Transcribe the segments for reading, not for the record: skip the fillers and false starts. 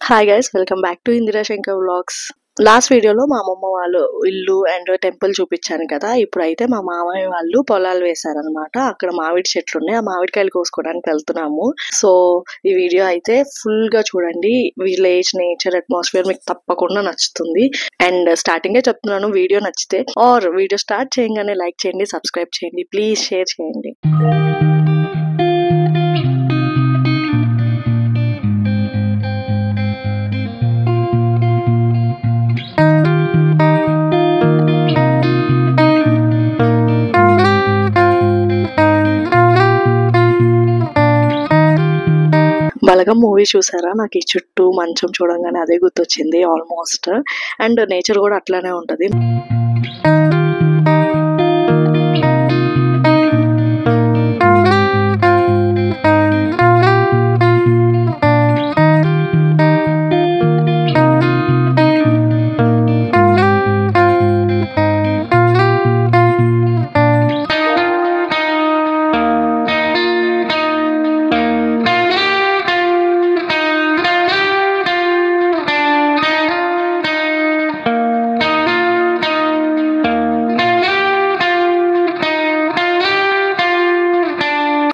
Hi guys, welcome back to Indira Shankar vlogs. Last వీడియోలో మా అమ్మమ్మ వాళ్ళు ఇల్లు అండ్ టెంపుల్ చూపించాను కదా. ఇప్పుడైతే మా మామయ్య వాళ్ళు పొలాలు వేశారనమాట. అక్కడ మామిడి చెట్లు ఉన్నాయి, ఆ మామిడికాయలు కోసుకోవడానికి వెళ్తున్నాము. సో ఈ వీడియో అయితే ఫుల్ గా చూడండి. విలేజ్ నేచర్ అట్మాస్ఫియర్ మీకు తప్పకుండా నచ్చుతుంది. అండ్ స్టార్టింగ్ చెప్తున్నాను, వీడియో నచ్చితే ఆర్ వీడియో స్టార్ట్ చేయగానే లైక్ చేయండి, సబ్స్క్రైబ్ చేయండి, ప్లీజ్ షేర్ చేయండి. బలగం మూవీ చూసారా? నాకు ఈ చుట్టూ మంచం చూడంగానే అదే గుర్తొచ్చింది ఆల్మోస్ట్. అండ్ నేచర్ కూడా అట్లానే ఉంటది.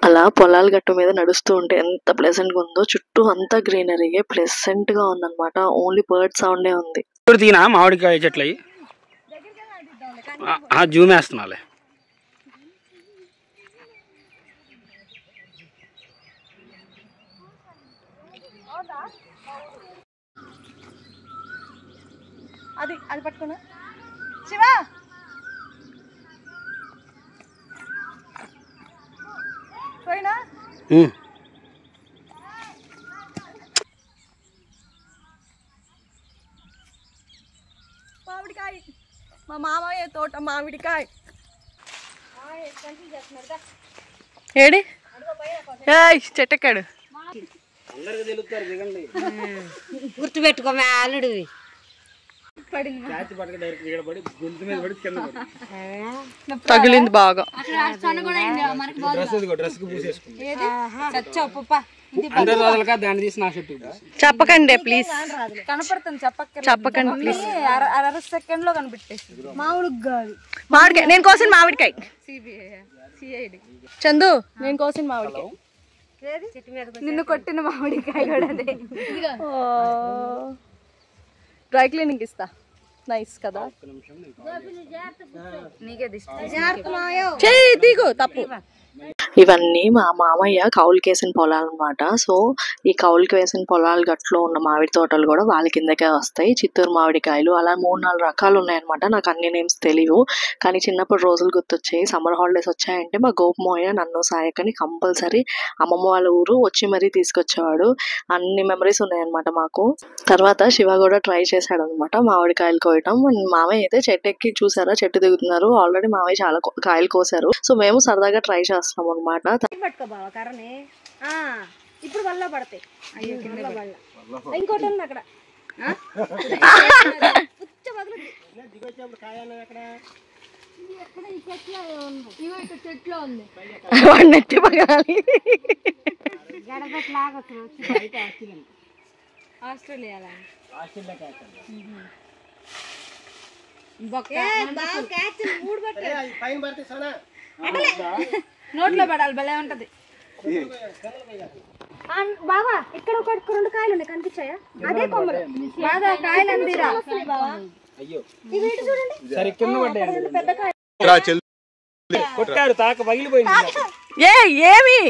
అలా పొలాల గట్టు మీద నడుస్తూ ఉంటే ఎంత ప్లెజెంట్ గా ఉందో. చుట్టూ అంతా గ్రీనరీయే, ప్లెజెంట్ గా ఉందన్నమాట. ఓన్లీ బర్డ్ సౌండే ఉంది. తీనా మామిడికాయ చెట్లు జూమ్ వేస్తున్నాలే. అది అది పట్టుకున్నా శివా. మామిడికాయ, మా మామయ్య తోట మామిడికాయ. ఏడి చెట్టెక్కాడు. గుర్తు పెట్టుకో అల్లుడు. తగిలింది బాగా. చెప్పకండి ప్లీజ్, కనపడుతుంది చెప్పకండి ప్లీజ్. అర సెకండ్ లో కనిపెట్టేసి మామిడికాయ నేను కోసిన మామిడికాయ. చందు నేను కోసిన మామిడికాయ. నిన్ను కొట్టిన మామిడికాయ కూడా అదే. డ్రై క్లీనింగ్ ఇస్తా. నైస్ కదా. చెయ్యి దిగు, తప్పు. ఇవన్నీ మా మామయ్య కౌలుకి వేసిన పొలాలు అనమాట. సో ఈ కౌలుకి వేసిన పొలాలు గట్లో ఉన్న మామిడి తోటలు కూడా వాళ్ళ కిందకే వస్తాయి. చిత్తూరు మామిడికాయలు అలా 3-4 రకాలు ఉన్నాయన్నమాట. నాకు అన్ని నేమ్స్ తెలియవు, కానీ చిన్నప్పుడు రోజులు గుర్తొచ్చాయి. సమ్మర్ హాలిడేస్ వచ్చాయంటే మా గోపమోయ నన్ను సాయకని కంపల్సరీ అమ్మమ్మ వాళ్ళ ఊరు వచ్చి మరీ తీసుకొచ్చేవాడు. అన్ని మెమరీస్ ఉన్నాయన్నమాట మాకు. తర్వాత శివ కూడా ట్రై చేశాడు అనమాట మామిడికాయలు కోయటం. మామయ్య అయితే చెట్టు ఎక్కి చూసారా, చెట్టు దిగుతున్నారు. ఆల్రెడీ మామయ్య చాలా కాయలు కోసారు. సో మేము సరదాగా ట్రై చేస్తాం అనమాట. ఇప్పుడు వల్ల పడతాయి. ఇంకోటి ఉంది అక్కడ. నెట్టి పగాలి. ఆస్ట్రేలియా నోట్లో పడాలి, భలే ఉంటది. బాబా ఇక్కడ ఒక 2 కాయలు ఉన్నాయి, కనిపించాయా? అదే కొమ్మలు బాగా కాయలు అందిరా. పెద్ద కాయలు కొట్టారు, తాక పగిలిపోయింది. ఏమి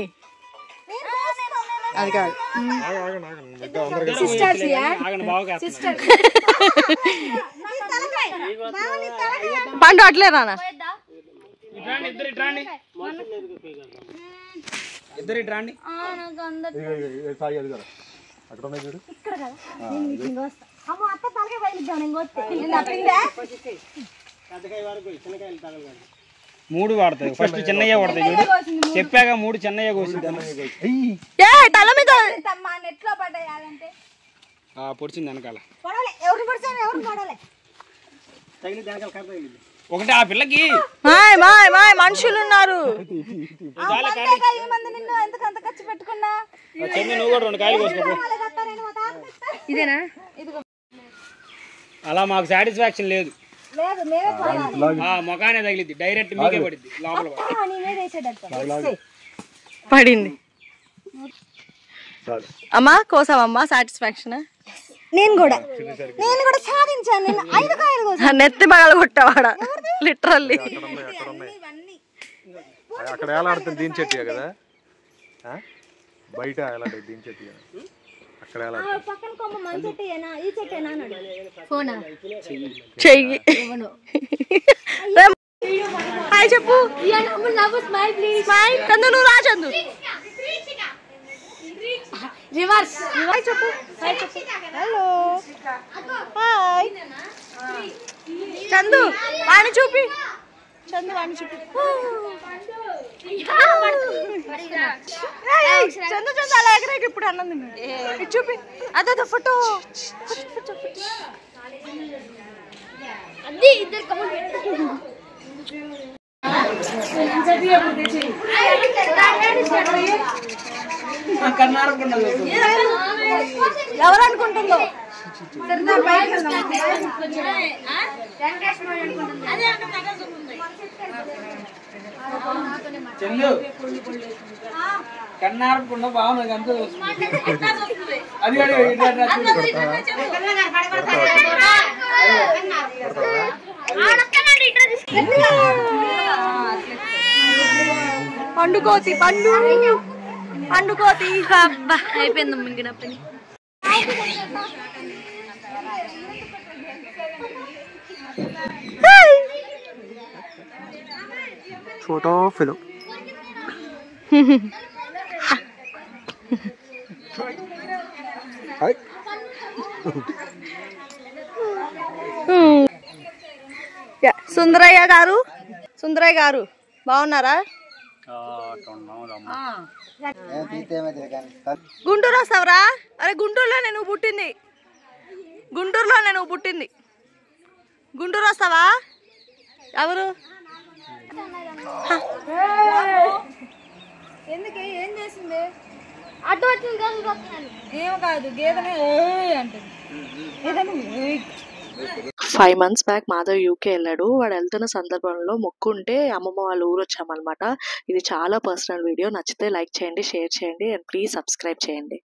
అది కాదు. పండు అట్లే రానా. మూడు వాడతాయి. ఫస్ట్ చిన్నయ్య పడతాయి చూడు, చెప్పాక 3 చిన్నయ్య కోసింది. పొడిచింది వెనకాల. ఒకటి ఆ పిల్లకి మనుషులు ఉన్నారు. నువ్వు కూడా 2 కాయలు కోసుకో. ఇదేనా? అలా మాకు సాటిస్ఫాక్షన్ లేదు. మొఖానే తగిలిద్ది, డైరెక్ట్ మీకే పడిద్ది లోపల పడింది. అమ్మా కోసావమ్మా సాటిస్ఫాక్షన్? నేను కూడా సాధించాను. నేను 5 కాయలు కోసాను. నెత్తి బగల కొట్టవాడా లిటరల్లీ. అక్కడ ఎలాడుతుంది దీని చెట్టు కదా, బయట ఎలాంటి దీని చెట్టు అక్కడ పక్కన కొమ్మ మన చెట్టేనా ఈ చెట్టేనా అన్నాడు. ఫోనా చెయ్యి హాయ్ చెప్పు. స్మైల్ చందు, నువ్వు రా చందు. రివర్స్ హాయ్ చెప్పు. Hello hi Chandu. వాణి చూపి చందు, వాణి చూపి. చందు చందు అలా ఎగరేకి ఇప్పుడు అన్నది చూపి. అదే ఫోటో అది ఇద్దరు కమల్ పెట్టు. ఎవరు అనుకుంటుందో చందు కన్నారకుండా బాగున్నది అంత అది పండుకోతి పండుకోతి. అయిపోయింది మింగిన పని. ఫోటో ఫిలో సుందరయ్య గారు బాగున్నారా? గుంటూరు వస్తావరా? అరే గుంటూరులోనే నువ్వు పుట్టింది. గుంటూరు వస్తావా? ఎవరు? ఎందుకు ఏం చేసింది? అటు వచ్చింది ఏమో కాదు, గేదెనే అంటుంది. 5 months బ్యాక్ మాధవ్ యూకే వెళ్ళాడు. వాడు వెళ్తున్న సందర్భంలో మొక్కుంటే అమ్మమ్మ వాళ్ళ ఊరు వచ్చామన్నమాట. ఇది చాలా పర్సనల్ వీడియో. నచ్చితే లైక్ చేయండి, షేర్ చేయండి అండ్ ప్లీజ్ సబ్స్క్రైబ్ చేయండి.